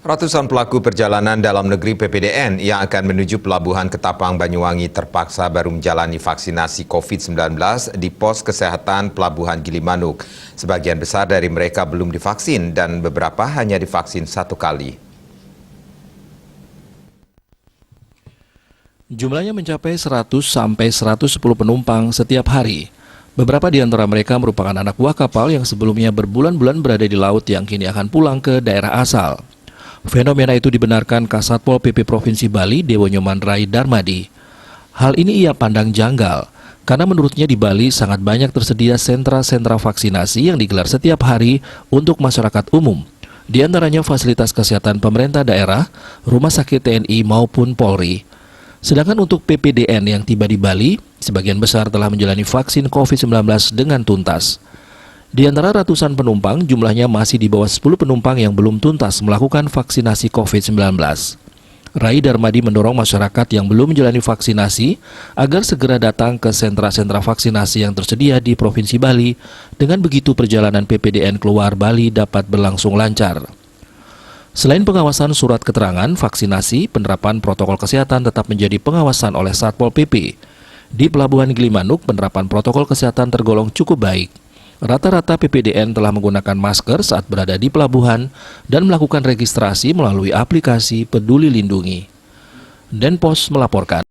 Ratusan pelaku perjalanan dalam negeri PPDN yang akan menuju Pelabuhan Ketapang Banyuwangi terpaksa baru menjalani vaksinasi COVID-19 di pos kesehatan Pelabuhan Gilimanuk. Sebagian besar dari mereka belum divaksin dan beberapa hanya divaksin satu kali. Jumlahnya mencapai 100 sampai 110 penumpang setiap hari. Beberapa di antara mereka merupakan anak buah kapal yang sebelumnya berbulan-bulan berada di laut yang kini akan pulang ke daerah asal. Fenomena itu dibenarkan Kasatpol PP Provinsi Bali, Dewo Nyoman Rai Darmadi. Hal ini ia pandang janggal, karena menurutnya di Bali sangat banyak tersedia sentra-sentra vaksinasi yang digelar setiap hari untuk masyarakat umum. Di antaranya fasilitas kesehatan pemerintah daerah, rumah sakit TNI maupun Polri. Sedangkan untuk PPDN yang tiba di Bali, sebagian besar telah menjalani vaksin COVID-19 dengan tuntas. Di antara ratusan penumpang, jumlahnya masih di bawah 10 penumpang yang belum tuntas melakukan vaksinasi COVID-19. Rai Darmadi mendorong masyarakat yang belum menjalani vaksinasi agar segera datang ke sentra-sentra vaksinasi yang tersedia di Provinsi Bali. Dengan begitu perjalanan PPDN keluar Bali dapat berlangsung lancar. Selain pengawasan surat keterangan vaksinasi, penerapan protokol kesehatan tetap menjadi pengawasan oleh Satpol PP. Di Pelabuhan Gilimanuk, penerapan protokol kesehatan tergolong cukup baik. Rata-rata PPDN telah menggunakan masker saat berada di pelabuhan dan melakukan registrasi melalui aplikasi Peduli Lindungi. Denpos melaporkan.